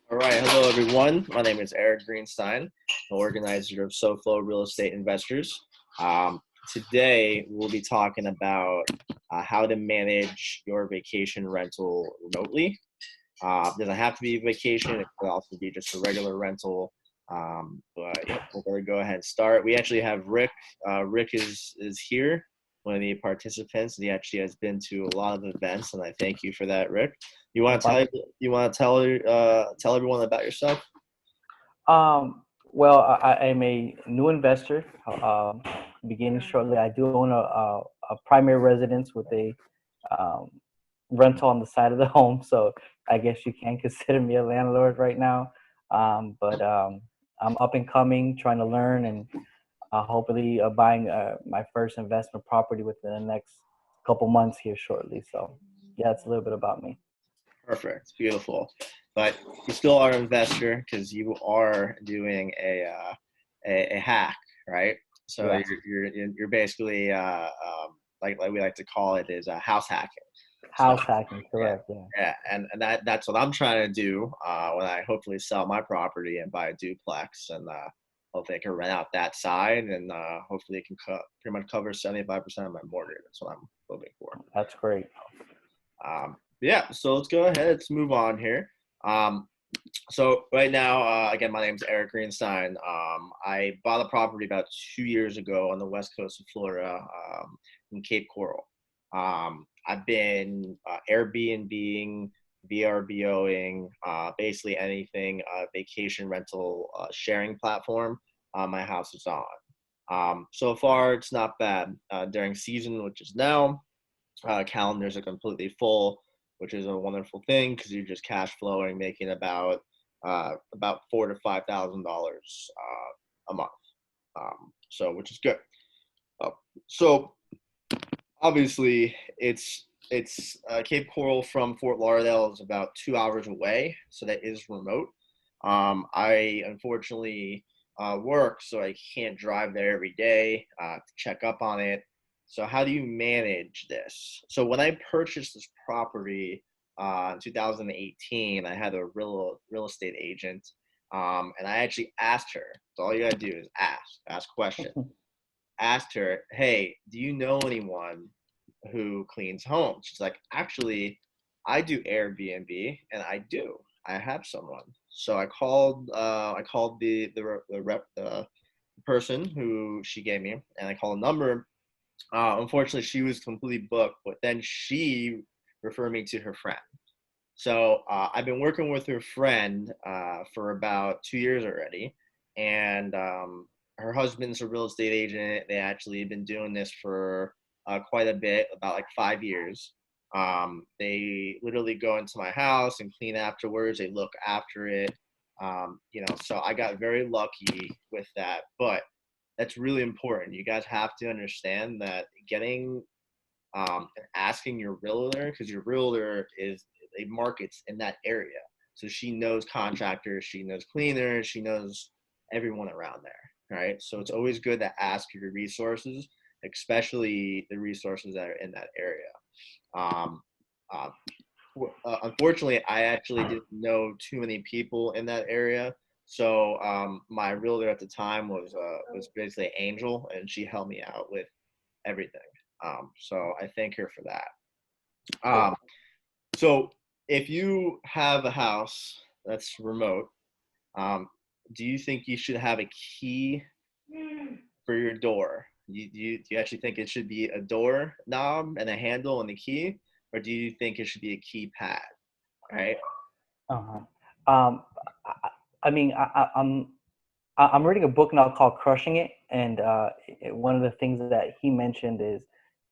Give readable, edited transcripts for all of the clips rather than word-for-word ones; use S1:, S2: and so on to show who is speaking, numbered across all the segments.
S1: All right, hello everyone. My name is Eric Greenstein, the organizer of SoFlo Real Estate Investors. Today we'll be talking about how to manage your vacation rental remotely. Doesn't have to be a vacation; it could also be just a regular rental. But yeah, we're going to go ahead and start. We actually have Rick. Rick is here, one of the participants, and he actually has been to a lot of events, and I thank you for that, Rick. You
S2: No
S1: want to
S2: problem.
S1: tell tell everyone about yourself?
S2: Well, I am a new investor. Beginning shortly, I do own a primary residence with a um, rental on the side of the home. So I guess you can consider me a landlord right now. But I'm up and coming, trying to learn, and hopefully buying my first investment property within the next couple months here shortly. So yeah, it's a little bit about me.
S1: Perfect, beautiful. But you still are an investor because you are doing a hack, right? So
S2: Yes,
S1: you're basically like we like to call it is house hacking. So
S2: house hacking,
S1: yeah,
S2: correct? Yeah,
S1: yeah, and that's what I'm trying to do when I hopefully sell my property and buy a duplex, and hopefully I can rent out that side, and hopefully it can pretty much cover 75% of my mortgage. That's what I'm hoping for.
S2: that's great.
S1: Yeah, so let's go ahead. Let's move on here. Um, so right now, again, my name is Eric Greenstein. I bought a property about 2 years ago on the west coast of Florida, in Cape Coral. I've been Airbnb-ing, VRBOing, basically anything vacation rental sharing platform my house is on. So far, it's not bad. During season, which is now, calendars are completely full, which is a wonderful thing because you're just cash flowing, making about $4,000 to $5,000 a month. So which is good. Uh, so obviously, it's Cape Coral from Fort Lauderdale is about 2 hours away, so that is remote. I unfortunately work, so I can't drive there every day to check up on it. So how do you manage this? So when I purchased this property in 2018, I had a real estate agent, and I actually asked her. So all you gotta do is ask questions. Asked her, "Hey, do you know anyone who cleans homes?" She's like, "Actually, I do Airbnb, and I do. I have someone." So I called the person who she gave me, and I called a number. Unfortunately, she was completely booked, but then she referred me to her friend. So I've been working with her friend for about 2 years already, and her husband's a real estate agent. They actually have been doing this for quite a bit, about like 5 years. They literally go into my house and clean afterwards. They look after it. So I got very lucky with that, but that's really important. You guys have to understand that getting and asking your realtor, because your realtor is a markets in that area. So she knows contractors, she knows cleaners, she knows everyone around there, right? So it's always good to ask your resources, especially the resources that are in that area. Um, uh, Unfortunately, I actually didn't know too many people in that area. So my realtor at the time was basically Angel, and she helped me out with everything. So I thank her for that.
S2: Cool.
S1: Um, so if you have a house that's remote, um, do you think you should have a key for your door? Do you actually think it should be a door knob and a handle and a key, or do you think it should be a keypad? Right?
S2: Uh-huh. Um, I, I mean, I'm reading a book now called Crushing It, and one of the things that he mentioned is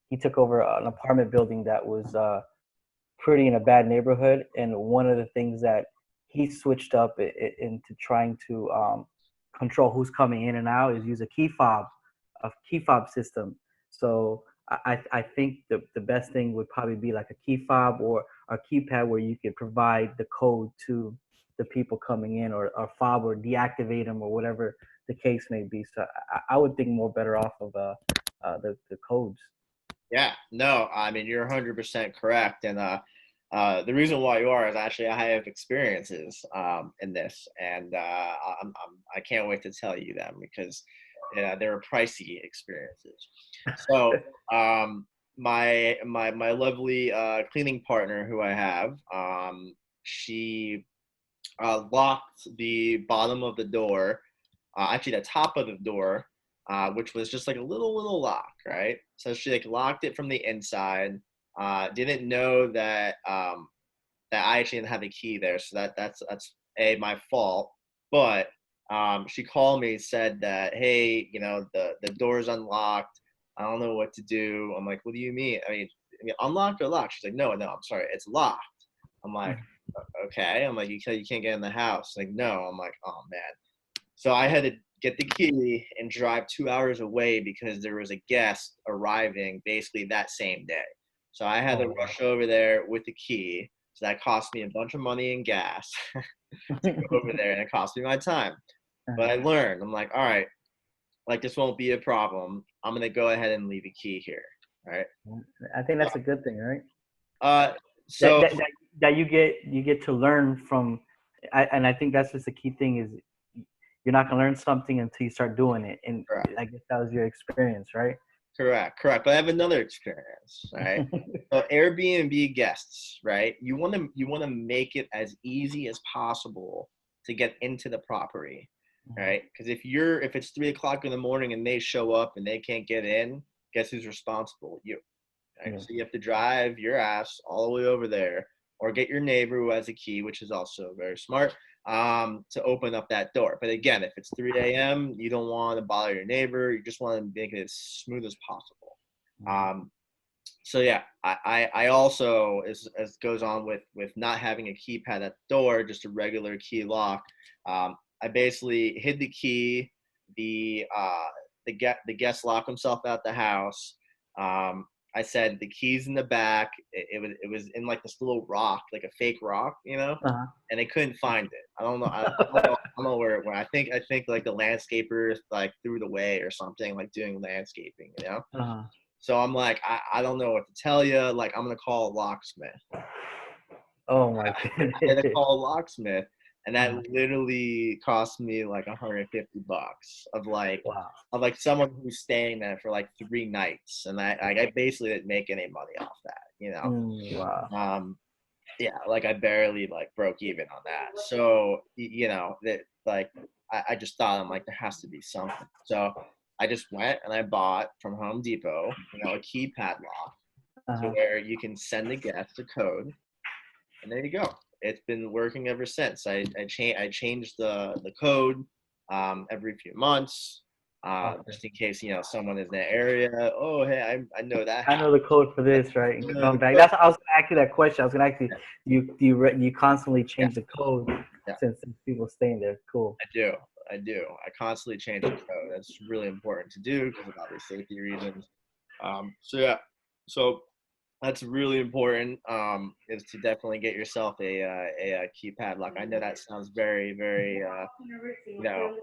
S2: he took over an apartment building that was pretty in a bad neighborhood, and one of the things that he switched up into trying to control who's coming in and out is use a key fob system. So I think the best thing would probably be like a key fob or a keypad where you could provide the code to the people coming in, or fob or deactivate them or whatever the case may be. So I would think more better off of the codes.
S1: Yeah. No, I mean you're 100% correct, and The reason why you are is actually I have experiences in this, and I can't wait to tell you them because they're pricey experiences. So my lovely cleaning partner who I have, she locked the bottom of the door, actually the top of the door, which was just like a little lock, right? So she like locked it from the inside. Didn't know that that I actually didn't have the key there, so that's my fault. But she called me, said that, hey, the door's unlocked. I don't know what to do. I'm like, what do you mean? I mean, unlocked or locked? She's like, no, I'm sorry, it's locked. I'm like, okay. I'm like, you can't get in the house. Like, no. I'm like, oh man. So I had to get the key and drive 2 hours away because there was a guest arriving basically that same day. So I had to rush over there with the key. So that cost me a bunch of money in gas to go over there, and it cost me my time. But I learned. I'm like, all right, like this won't be a problem. I'm gonna go ahead and leave a key here. All right.
S2: I think that's a good thing, right?
S1: Uh,
S2: That
S1: so
S2: that, that, that you get to learn from, and I think that's just the key thing is you're not gonna learn something until you start doing it, and
S1: correct,
S2: I guess that was your experience, right?
S1: correct. But I have another experience. Right. So Airbnb guests, right? You want to make it as easy as possible to get into the property, right? Because if it's 3 o'clock in the morning and they show up and they can't get in, guess who's responsible? You. Right?
S2: Yeah.
S1: So you have to drive your ass all the way over there, or get your neighbor who has a key, which is also very smart, to open up that door. But again, if it's 3 a.m., you don't want to bother your neighbor. You just want to make it as smooth as possible. So yeah, I also, as goes on with not having a keypad at the door, just a regular key lock. I basically hid the key. The guest locked himself out the house. I said the key's in the back. It was in like this little rock, like a fake rock,
S2: Uh-huh.
S1: and they couldn't find it. I don't know. I don't know where it went. I think like the landscaper like threw it away or something, like doing landscaping.
S2: Uh-huh.
S1: So I'm like, I don't know what to tell you. Like, I'm gonna call a locksmith.
S2: Oh my
S1: I had to
S2: goodness.
S1: call a locksmith, and that
S2: Uh-huh.
S1: literally cost me like $150
S2: Wow.
S1: of like someone who's staying there for like 3 nights, and I basically didn't make any money off that.
S2: Wow.
S1: Yeah, like I barely like broke even on that. So that like I just thought, I'm like, there has to be something. So I just went and I bought from Home Depot, a keypad lock to
S2: Uh-huh.
S1: where you can send the guest a code, and there you go. It's been working ever since. I changed the code every few months,
S2: Okay.
S1: just in case someone is in that area. Oh, hey, I know that
S2: I
S1: house.
S2: know the code for
S1: I
S2: this, right? And
S1: know
S2: come
S1: the
S2: back.
S1: code.
S2: That's I was gonna ask you that question. I was gonna ask you,
S1: Yeah,
S2: you constantly
S1: yeah,
S2: change the code
S1: yeah.
S2: since people staying there. Cool.
S1: I do. I do. I constantly change the code. That's really important to do because of obvious safety reasons. So yeah, so that's really important. Is to definitely get yourself a keypad lock. I know that sounds very very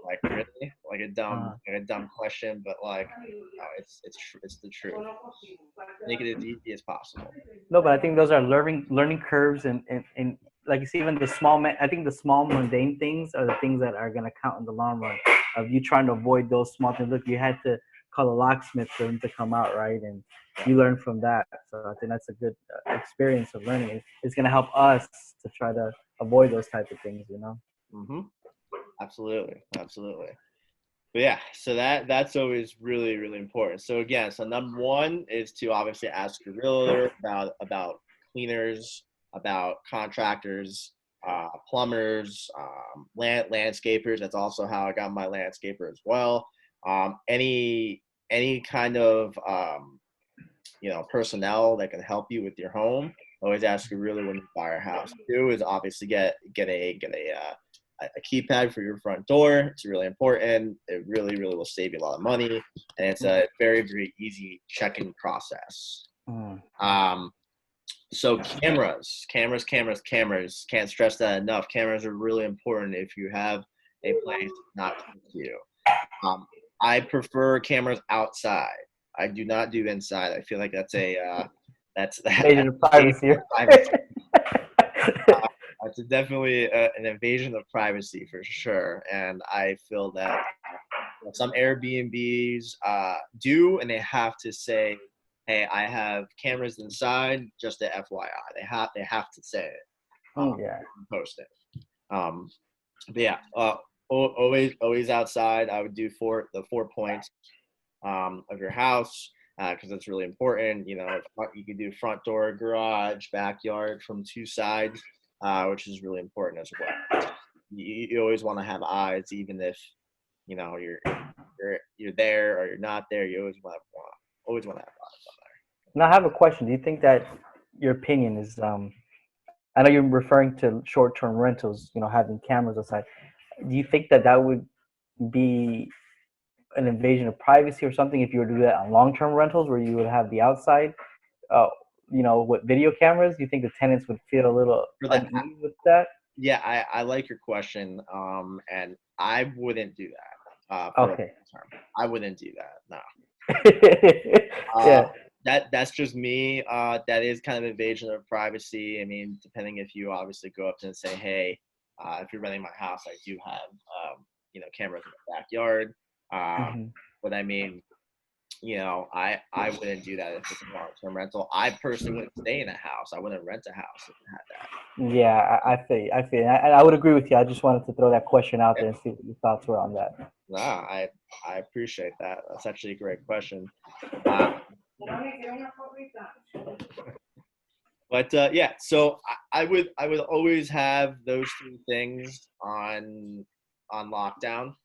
S1: like really
S2: Uh,
S1: like a dumb question, but like no, it's the truth. Make it as easy as possible.
S2: no, but I think those are learning curves, and like you see, even the I think the small mundane things are the things that are gonna count in the long run. Of you trying to avoid those small things. Look, you had to call a locksmith for him to come out, right? And
S1: Yeah.
S2: you learn from that. So I think that's a good experience of learning. It's gonna help us to try to avoid those type of things.
S1: Mm-hmm. Absolutely. Absolutely. But yeah, so that's always really really important. So again, so number one is to obviously ask your realtor about cleaners, about contractors, plumbers, landscapers. That's also how I got my landscaper as well. Any kind of personnel that can help you with your home. Always ask your realtor when you buy a house. Two is obviously get a keypad for your front door. It's really important. It really, really will save you a lot of money, and it's a very, very easy check-in process.
S2: Mm.
S1: So cameras. Can't stress that enough. Cameras are really important if you have a place not close to you. I prefer cameras outside. I do not do inside. I feel like that's
S2: Invasion of
S1: that's
S2: privacy.
S1: privacy. It's definitely an invasion of privacy for sure. And I feel that some Airbnbs do, and they have to say, "Hey, I have cameras inside." Just a FYI, they have to say it,
S2: Yeah.
S1: post it. Um, but yeah, always outside. I would do the 4 points of your house because that's really important. You know, you could do front door, garage, backyard from two sides, which is really important as well. You always want to have eyes, even if you know you're there or you're not there. You always want to have eyes on
S2: Now I have a question. Do you think that your opinion is I know you're referring to short-term rentals, having cameras outside. Do you think that that would be an invasion of privacy or something if you were to do that on long-term rentals where you would have the outside, uh, with video cameras? Do you think the tenants would feel a little
S1: there. For that,
S2: uneasy with that?
S1: yeah, I like your question, and I wouldn't do that for the
S2: Okay.
S1: long term. I wouldn't do that. No.
S2: Yeah.
S1: That's just me. That is kind of invasion of privacy. I mean, depending if you obviously go up and say, "Hey, if you're renting my house, I do have cameras in the backyard." Um,
S2: Mhm.
S1: but I mean, I wouldn't do that if it's a long-term rental. I personally wouldn't stay in a house. I wouldn't rent a house if it had that.
S2: Yeah, I feel you. I feel you. I would agree with you. I just wanted to throw that question out
S1: Yeah.
S2: there and see what your thoughts were on that.
S1: Nah, I appreciate that. That's actually a great question. Uh, But yeah, so I would always have those two things on lockdown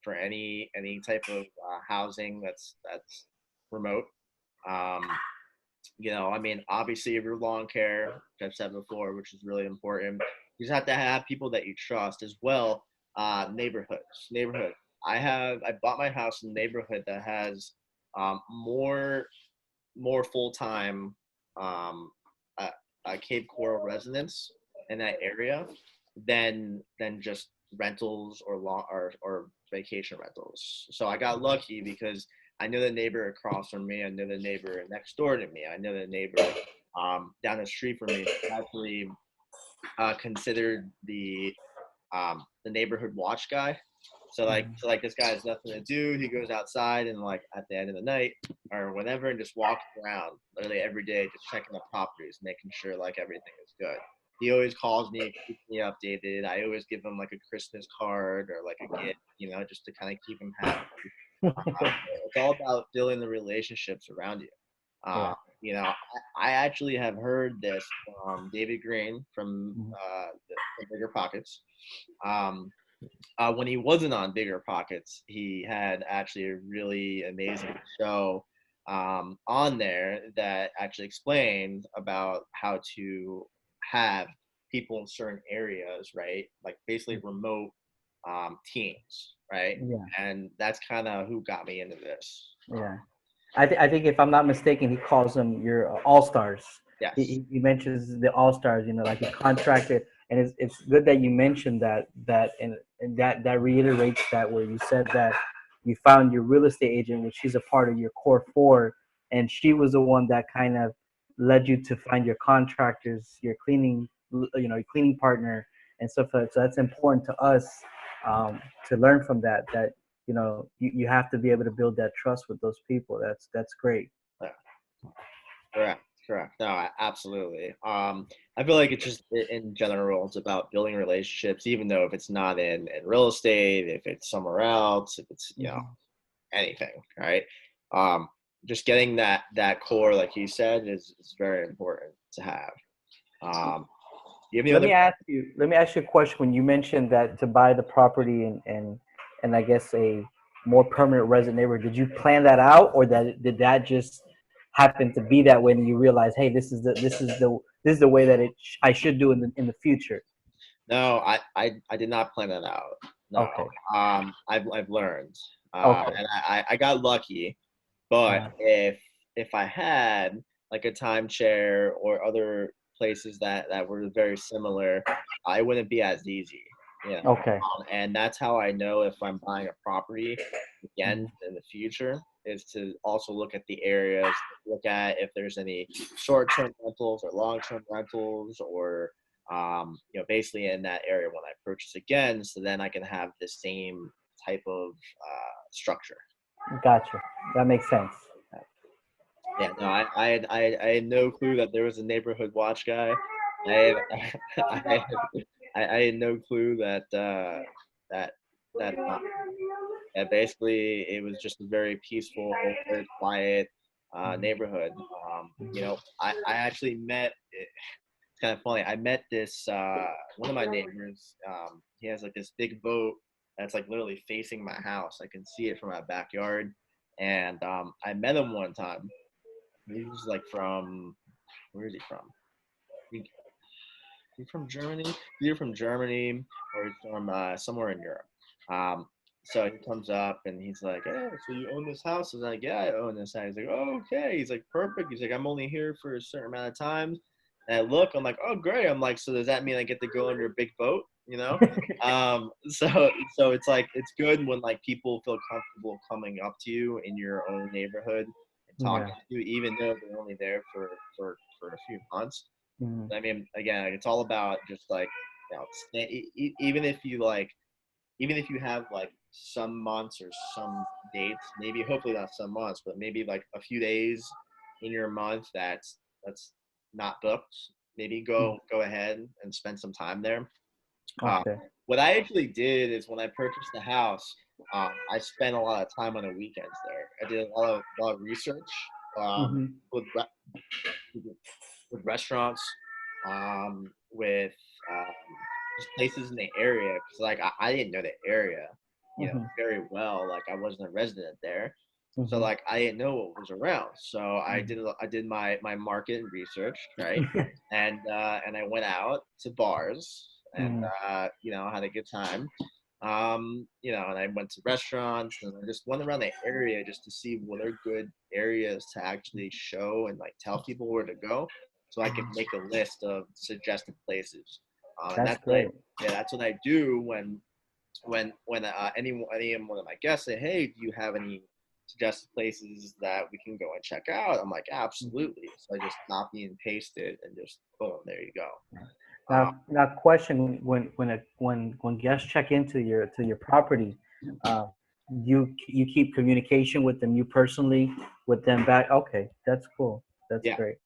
S1: for any type of housing that's remote. Um, I mean, obviously, if you're lawn care, which I've said before, which is really important, you just have to have people that you trust as well. Neighborhood. I bought my house in a neighborhood that has more full time um, uh, Cape Coral residents in that area than just rentals or vacation rentals. So I got lucky because I know the neighbor across from me, I know the neighbor next door to me, I know the neighbor down the street from me. Actually, considered the neighborhood watch guy. So like this guy has nothing to do. He goes outside and like at the end of the night or whenever and just walks around literally every day, just checking the properties, making sure like everything is good. He always calls me, keeps me updated. I always give him like a Christmas card or like a gift, just to kind of keep him happy. It's all about building the relationships around you. Uh,
S2: Yeah.
S1: I actually have heard this from David Green from
S2: Mhm.
S1: the Bigger Pockets. Um, when he wasn't on Bigger Pockets, he had actually a really amazing show on there that actually explained about how to have people in certain areas, right? Like basically remote teams, right?
S2: Yeah.
S1: And that's kind of who got me into this.
S2: Yeah. I think if I'm not mistaken, he calls them your all stars. He,
S1: Yes.
S2: he he mentions the all stars. Like he contracted, and it's good that you mentioned and that reiterates that where you said that you found your real estate agent, which she's a part of your core four, and she was the one that kind of led you to find your contractors, your cleaning, your cleaning partner, and stuff like that. So that's important to us to learn from that. That you have to be able to build that trust with those people. That's great.
S1: Yeah. Correct. Correct. No, absolutely. I feel like it's just in general, it's about building relationships, even though if it's not in real estate, if it's somewhere else, if it's
S2: Mhm.
S1: anything, right? Um, just getting that core, like you said, is very important to have. Um, you have any
S2: Let
S1: other?
S2: me ask you. Let me ask you a question. When you mentioned that to buy the property and I guess a more permanent resident neighborhood, did you plan that out, or did that just happen to be that way, and you realize, hey, this is the way that I should do in the future?
S1: No, I did not plan that out. No.
S2: Okay.
S1: I've learned,
S2: Okay.
S1: and I got lucky. But
S2: Uh,
S1: if I had like a timeshare or other places that were very similar, I wouldn't be as easy.
S2: okay.
S1: And that's how I know if I'm buying a property
S2: Mhm.
S1: again in the future. is to also look at the areas, look at if there's any short-term rentals or long-term rentals, or basically in that area when I purchase again, so then I can have the same type of structure.
S2: Gotcha. That makes sense.
S1: Yeah, no, I had no clue that there was a neighborhood watch guy. I had, I had no clue that that that and basically it was just a very peaceful, very quiet neighborhood. I actually met. It's kind of funny. I met this one of my neighbors. He has like this big boat that's like literally facing my house. I can see it from my backyard, and I met him one time. He was like from, where is he from? He, he from Germany? Either from Germany or he's from somewhere in Europe. Um, so he comes up and he's like, "Hey, so you own this house?" I was like, "Yeah, I own this house." He's like, "Oh, okay." He's like, "Perfect." He's like, "I'm only here for a certain amount of time." And I look, I'm like, "Oh, great." I'm like, "So does that mean I get to go under a big boat?" You know? So it's like it's good when like people feel comfortable coming up to you in your own neighborhood and talking
S2: Yeah.
S1: to you, even though they're only there for a few months.
S2: Mhm.
S1: I mean, again, like, it's all about just like, even if you like, even if you have like some months or some dates, maybe hopefully not some months, but maybe like a few days in your month that's not booked. Maybe go ahead and spend some time there. Uh,
S2: Okay.
S1: what I actually did is when I purchased the house, I spent a lot of time on the weekends there. I did a lot of research
S2: Mhm.
S1: with with restaurants, with just places in the area, because like I didn't know the area,
S2: Mhm.
S1: very well. Like I wasn't a resident there, so
S2: Mhm.
S1: like I didn't know what was around. So
S2: Mhm.
S1: I did my market research, right, and I went out to bars and
S2: Mhm.
S1: had a good time. And I went to restaurants and I just went around the area just to see what are good areas to actually show and like tell people where to go, so I can make a list of suggested places. And
S2: That's great.
S1: that's what I do when any one of my guests say, "Hey, do you have any suggested places that we can go and check out?" I'm like, "Absolutely." So I just copy and paste it and just boom, there you go. Uh,
S2: Now, question: when guests check into your property, uh, you keep communication with them, you personally with them back. Okay, that's cool. That's
S1: yeah,
S2: great.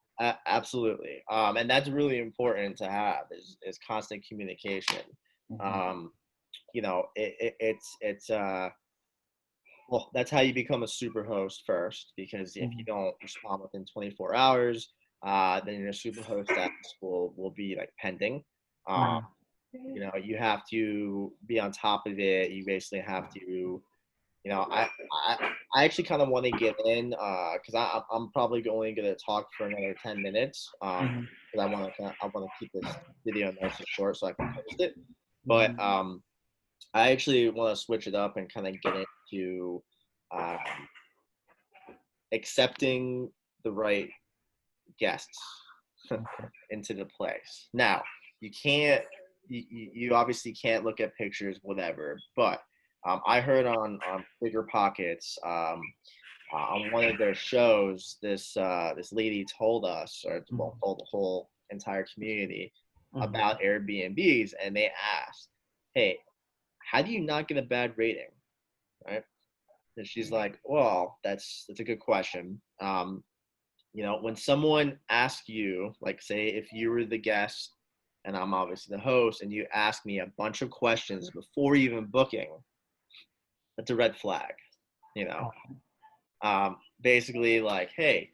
S1: absolutely. And that's really important to have is constant communication.
S2: Mhm.
S1: Um, it's well, that's how you become a super host first, because if you
S2: Mhm.
S1: don't respond within 24 hours, then your super host status will be like pending. Uh,
S2: Mhm.
S1: you have to be on top of it. You basically have to, I actually kind of want to get in because I'm probably only going to talk for another 10 minutes
S2: Mhm.
S1: because I want to keep this video nice and short so I can post it. But
S2: Mhm.
S1: I actually want to switch it up and kind of get into um, accepting the right guests
S2: Okay.
S1: into the place. Now, you can't, you obviously can't look at pictures, whatever. But I heard on Bigger Pockets, on one of their shows, this lady told us, or well,
S2: Mhm.
S1: told the whole entire community
S2: Mhm.
S1: about Airbnbs, and they asked, "Hey, how do you not get a bad rating?" Right? And she's like, "Well, that's a good question. When someone asks you, like, say, if you were the guest and I'm obviously the host, and you ask me a bunch of questions before even booking, that's a red flag. You know,
S2: Okay.
S1: basically, like, hey,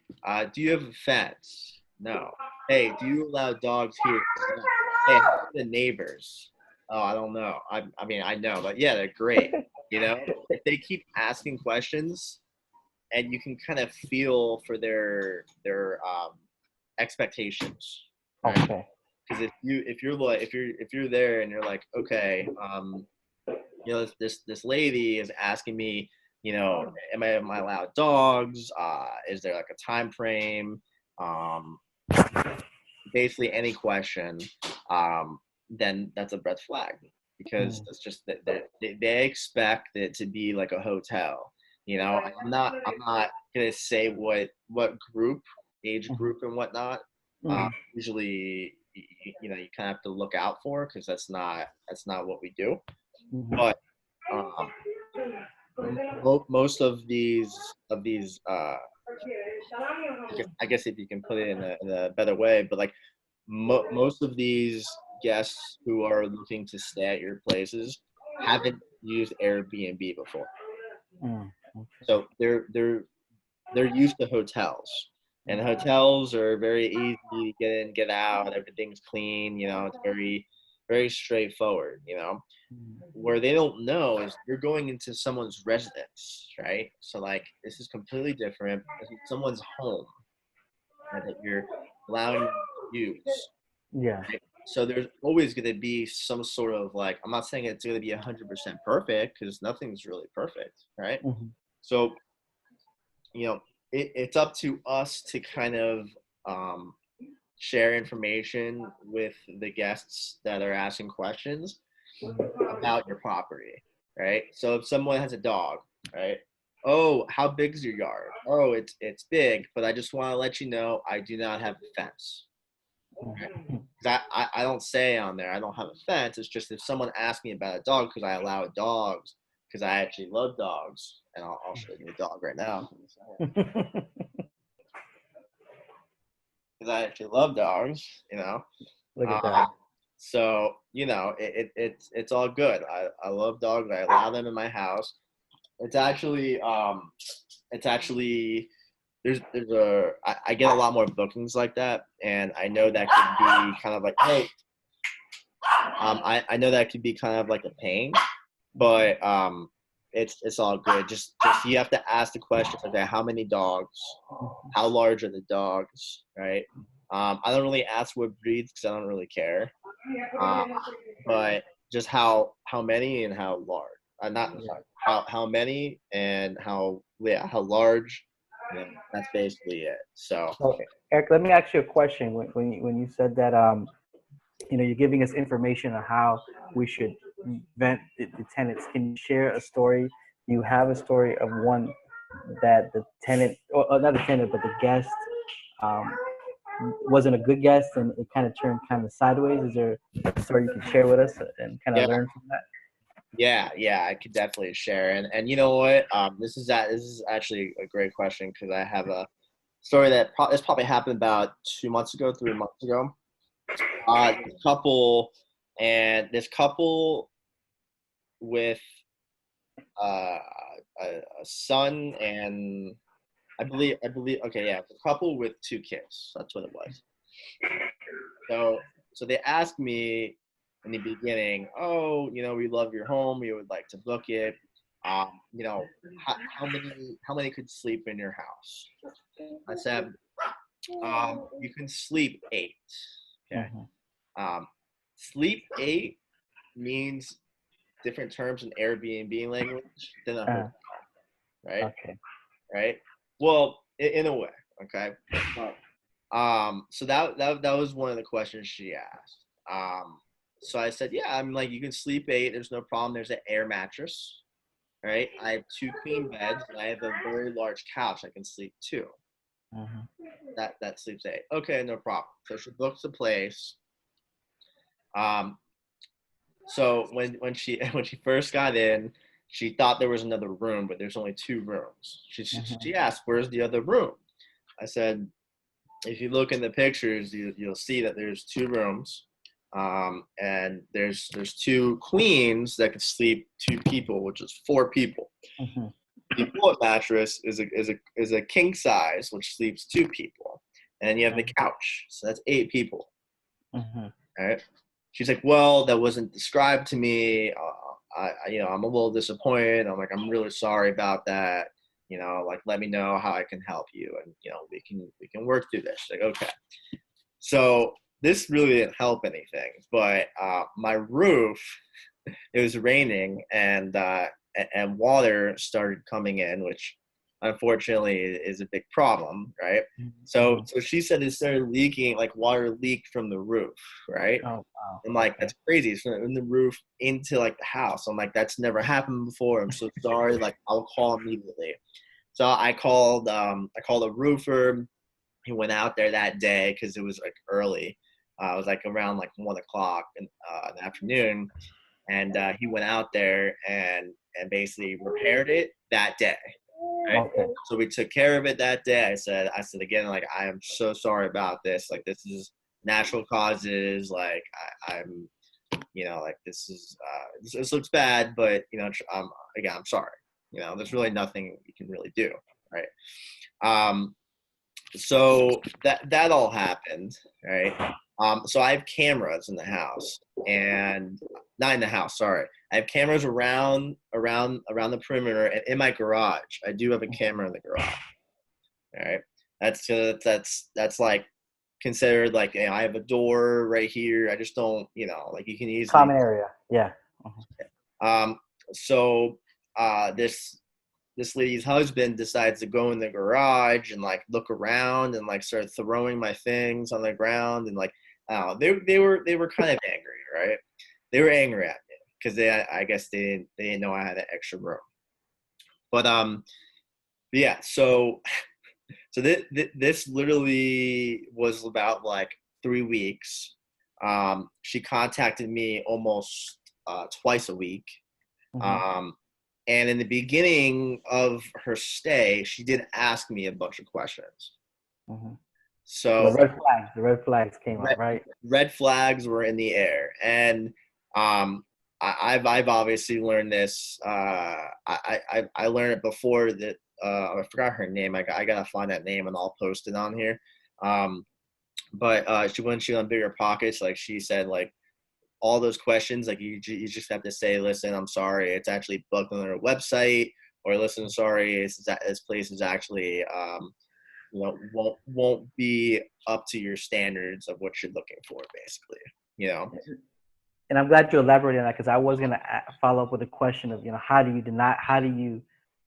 S1: do you have a fence? No. Hey, do you allow dogs here? No. Hey, how are the neighbors? Oh, I don't know. I mean, I know, but yeah, they're great. If they keep asking questions, and you can kind of feel for their expectations, right?
S2: Okay.
S1: Because if you're there and you're like, okay, this lady is asking me, am I allowed dogs? Is there like a time frame? Um, Basically any question, then that's a red flag, because
S2: Mm.
S1: it's just that they expect it to be like a hotel. You know, I'm not gonna say what group, age
S2: Mhm.
S1: group and whatnot.
S2: Mhm.
S1: Usually, you know, you kind of have to look out for because that's not what we do.
S2: Mhm.
S1: But um, most of these I guess if you can put it in a better way, but like most of these guests who are looking to stay at your places haven't used Airbnb before,
S2: Mm.
S1: so they're used to hotels, and hotels are very easy to get in, get out. Everything's clean, you know. It's very straightforward, you know.
S2: Mhm.
S1: Where they don't know is you're going into someone's residence, right? So like this is completely different. This is someone's home, right, that you're allowing them to use.
S2: Yeah.
S1: Right? So there's always going to be some sort of like, I'm not saying it's going to be 100% perfect because nothing's really perfect, right?
S2: Mhm.
S1: So, you know, it's up to us to kind of um, share information with the guests that are asking questions about your property, right? So if someone has a dog, right? Oh, how big is your yard? Oh, it's big, but I just want to let you know I do not have a fence. Right?
S2: Mhm.
S1: 'Cause I don't say on there I don't have a fence. It's just if someone asks me about a dog because I allow dogs because I actually love dogs, and I'll show you a dog right now because I actually love dogs, you know.
S2: Look at that.
S1: Um, so you know it's all good. I love dogs. I allow them in my house. It's actually there's I get a lot more bookings like that, and I know that could be kind of like, hey, I know that could be kind of like a pain, but it's all good. Just you have to ask the questions like that. How many dogs? How large are the dogs? Right? I don't really ask what breeds because I don't really care. Uh, but just how many and how large. Not
S2: Yeah.
S1: sorry. How many and how large. Yeah, that's basically it. So
S2: So, Eric, let me ask you a question. When you said that, you're giving us information on how we should vent the tenants. Can you share a story? You have a story of one that the tenant, or not the tenant, but the guest, um, wasn't a good guest, and it kind of turned kind of sideways. Is there a story you can share with us and kind of
S1: yeah,
S2: learn from that?
S1: yeah, I could definitely share. And you know what? This is actually a great question because I have a story that this probably happened about 2 months ago, 3 months ago. This couple this couple with uh, a son and I believe okay, yeah, a couple with two kids. That's what it was. So they asked me in the beginning, oh, you know, we love your home. We would like to book it. You know, how many could sleep in your house? I said, you can sleep eight. Okay.
S2: Hmm.
S1: Um, sleep eight means different terms in Airbnb language than a hotel,
S2: Uh,
S1: right?
S2: okay.
S1: Right. Well, in a way, okay. But, so that was one of the questions she asked. So I said, yeah, I'm like, you can sleep eight. There's no problem. There's an air mattress, right? I have two queen beds, and I have a very large couch. I can sleep two.
S2: Hmm.
S1: That sleeps eight. Okay, no problem. So she books the place. Um, so when she when she first got in, she thought there was another room, but there's only two rooms. She
S2: Hmm.
S1: asked, "Where's the other room?" I said, "If you look in the pictures, you'll see that there's two rooms, and there's two queens that can sleep two people, which is four people.
S2: Hmm.
S1: The bullet mattress is a king size, which sleeps two people, and then you have the couch, so that's eight people."
S2: Hmm.
S1: Right? She's like, well, that wasn't described to me. I'm a little disappointed. I'm like, I'm really sorry about that. You know, like, let me know how I can help you, and we can work through this. Like, okay. So this really didn't help anything, but my roof, it was raining, and water started coming in, which unfortunately is a big problem, right? So
S2: Mhm.
S1: so she said it started leaking, like water leaked from the roof, right?
S2: Oh, wow.
S1: I'm like,
S2: Okay.
S1: that's crazy. It's from the roof into like the house. I'm like, that's never happened before. I'm so sorry. Like, I'll call immediately. So I called a roofer. He went out there that day because it was like early. It was like around like 1 o'clock in the afternoon, and he went out there and basically repaired it that day. Right.
S2: Okay.
S1: So we took care of it that day. I said again, like, I am so sorry about this. Like, this is natural causes. Like, I'm, like, this looks bad, but again, I'm sorry. There's really nothing you can really do, right? Um, so that all happened, right? So I have cameras in the house, and not in the house, sorry. I have cameras around the perimeter, and in my garage I do have a camera in the garage. All right. That's like considered like, I have a door right here. I just don't, like, you can easily.
S2: Common area. Yeah.
S1: um so this lady's husband decides to go in the garage and like look around and like start throwing my things on the ground, and like, they were kind of angry, right? They were angry at me because I guess they didn't know I had an extra room. But yeah, so this literally was about like 3 weeks. She contacted me almost twice a week.
S2: Mm-hmm.
S1: Um, and in the beginning of her stay, she did ask me a bunch of questions.
S2: Mm-hmm. So
S1: So
S2: the red flags came
S1: red,
S2: up, right?
S1: red flags were in the air, and I've obviously learned this. I learned it before that. I forgot her name. I gotta find that name and I'll post it on here. Um, but when she on Bigger Pockets, like, she said, like, all those questions, like, you just have to say, listen, I'm sorry, it's actually booked on their website, or listen, sorry, this place is actually won't be up to your standards of what you're looking for, basically. You know.
S2: And I'm glad you elaborated on that because I was gonna follow up with a question of how do you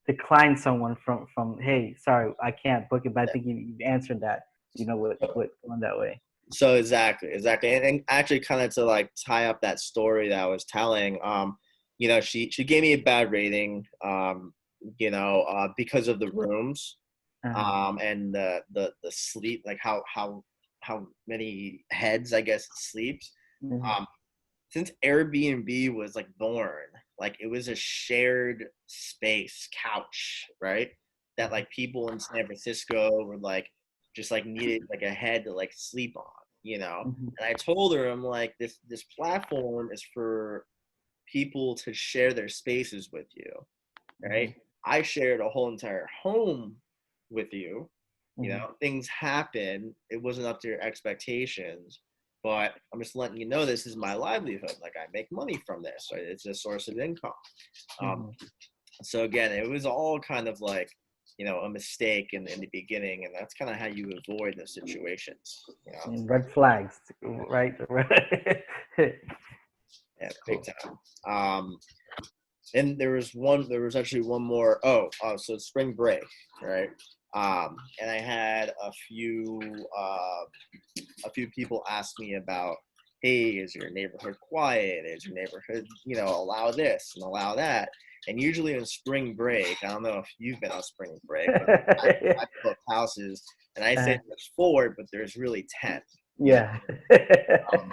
S2: decline someone from hey, sorry, I can't book it, but I think you've answered that, with going that way.
S1: So exactly, and actually, kind of to like tie up that story that I was telling. She gave me a bad rating. Because of the rooms,
S2: Uh-huh.
S1: and the sleep, like how many heads, I guess, it sleeps.
S2: Mm-hmm.
S1: Um, since Airbnb was like born, like, it was a shared space couch, right? That like people in San Francisco were like just like needed like a head to like sleep on, you know.
S2: Mm-hmm.
S1: And I told her, I'm like, this platform is for people to share their spaces with you,
S2: Mm-hmm.
S1: right? I shared a whole entire home with you.
S2: Mm-hmm.
S1: Things happen. It wasn't up to your expectations, but I'm just letting you know this is my livelihood. Like, I make money from this, right? It's a source of income. Um,
S2: Mm-hmm.
S1: so again, it was all kind of like, a mistake in the beginning, and that's kind of how you avoid those situations.
S2: And red flags, right?
S1: Yeah, big
S2: Cool.
S1: time. And there was actually one more. So it's spring break, right? And I had a few people ask me about, hey, is your neighborhood quiet? Is your neighborhood, allow this and allow that? And usually in spring break, I don't know if you've been on spring break, but I book houses, and I say there's 4, but there's really 10. You know,
S2: Yeah.
S1: um,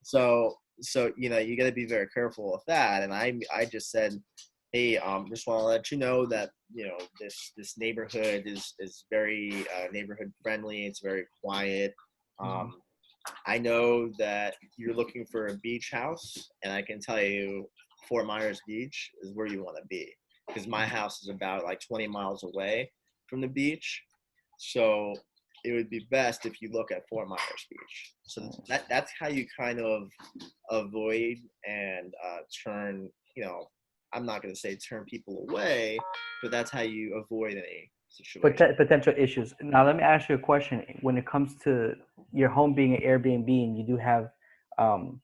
S1: so you got to be very careful with that. And I just said, hey, just want to let you know that this neighborhood is very neighborhood friendly. It's very quiet.
S2: Mhm.
S1: um, I know that you're looking for a beach house, and I can tell you Fort Myers Beach is where you want to be, because my house is about like 20 miles away from the beach. So it would be best if you look at Fort Myers Beach. So that's how you kind of avoid and turn, I'm not going to say turn people away, but that's how you avoid any situation.
S2: Potential issues. Now, let me ask you a question. When it comes to your home being an Airbnb and you do have um,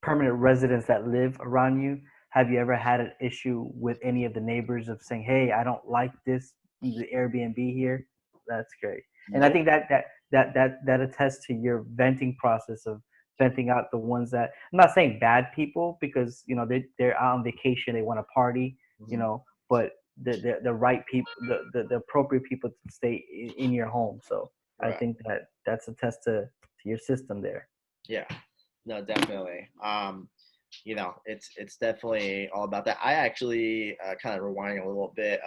S2: permanent residents that live around you, have you ever had an issue with any of the neighbors of saying, "Hey, I don't like this. the Airbnb here. That's great. And I think that attests to your venting process of venting out the ones that, I'm not saying bad people, because they're out on vacation, they want to party, but the right people, the appropriate people to stay in your home. So I
S1: Right.
S2: think that's a test to your system there.
S1: Yeah, no, definitely. It's definitely all about that. I actually kind of rewinding a little bit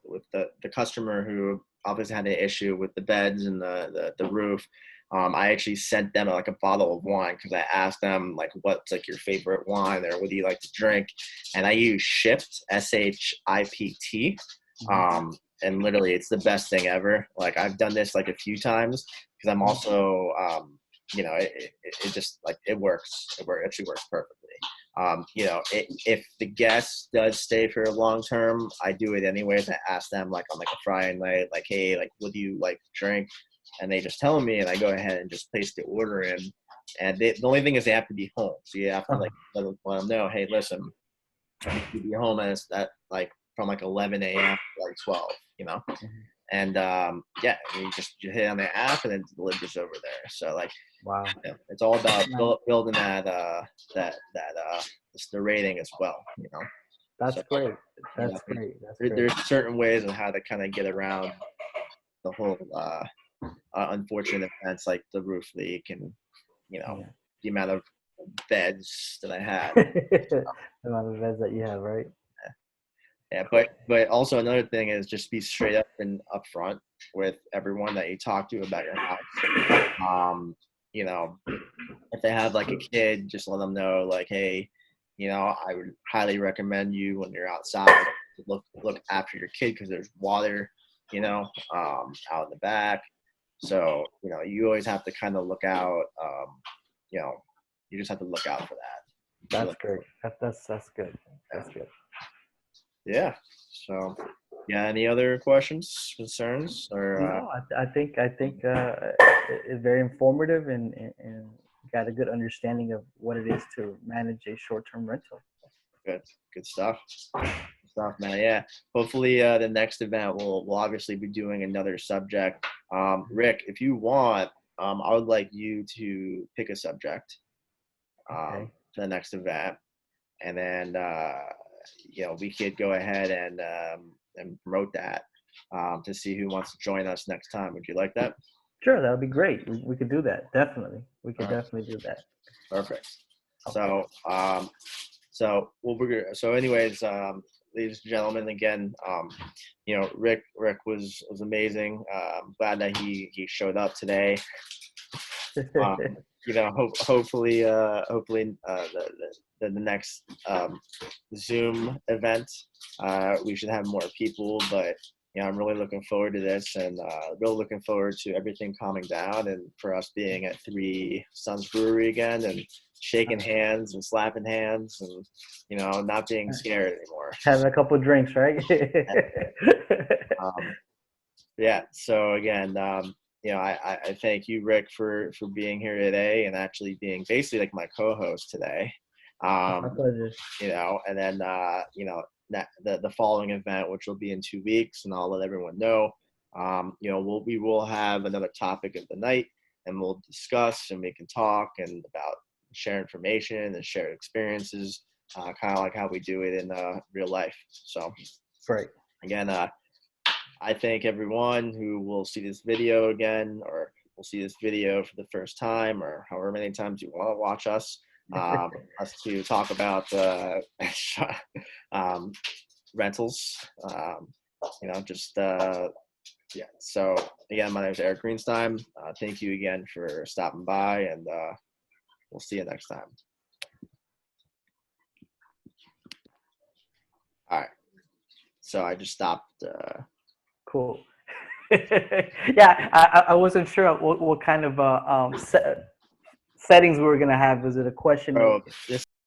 S1: with the customer who obviously had an issue with the beds and the roof. I actually sent them like a bottle of wine because I asked them like what's like your favorite wine or what do you like to drink, and I use Shipt, SHIPT. And literally it's the best thing ever. Like I've done this like a few times because I'm also it just like it works. Actually works perfectly. If the guest does stay for a long term, I do it anyways. I ask them like on like a Friday night, like, hey, like, what do you like to drink? And they just tell me, and I go ahead and just place the order in. And the only thing is they have to be home, so you have to like let them know, hey, listen, I need you to be home at like from like 11 a.m. to like 12, and you hit on the app and then the delivers over there. So like,
S2: Wow,
S1: it's all about building the rating as well.
S2: that's
S1: So,
S2: great. That's great.
S1: There's certain ways on how to kind of get around the whole unfortunate events like the roof leak and the amount of beds that I had.
S2: The amount of beds that you have, right?
S1: Yeah, but also another thing is just be straight up and upfront with everyone that you talk to about your house. If they have like a kid, just let them know like, hey, I would highly recommend you when you're outside to look after your kid because there's water, out in the back. So you always have to kind of look out. You just have to look out for that.
S2: That's great. That's good. That's good.
S1: Yeah. So, yeah. Any other questions, concerns, or?
S2: No, I think it's very informative and got a good understanding of what it is to manage a short-term rental.
S1: Good stuff. Man. Yeah. Hopefully, the next event we'll obviously be doing another subject. Rick, if you want, I would like you to pick a subject for the next event, and then we could go ahead and promote that to see who wants to join us next time. Would you like that?
S2: Sure, that would be great. We could do that. Definitely, we could definitely do that.
S1: Perfect. Okay. So anyways, ladies and gentlemen, again, Rick was amazing. Glad that he showed up today. Hopefully the next Zoom event, we should have more people, but I'm really looking forward to this, and really looking forward to everything calming down and for us being at Three Sons Brewery again and shaking hands and slapping hands and not being scared anymore.
S2: Having a couple of drinks, right?
S1: Yeah. So again, I thank you, Rick, for being here today and actually being basically like my co-host today.
S2: My pleasure.
S1: And then the following event, which will be in 2 weeks, and I'll let everyone know. We will have another topic of the night, and we'll discuss and we can talk and about share information and share experiences, kind of like how we do it in real life. So,
S2: great.
S1: Again, I thank everyone who will see this video again, or will see this video for the first time, or however many times you want to watch us. Us to talk about rentals. Yeah. So again, my name is Eric Greenstein. Thank you again for stopping by, and we'll see you next time. All right. So I just stopped.
S2: Cool. Yeah, I wasn't sure what kind of settings we were gonna have. Was it a question?
S1: Oh, this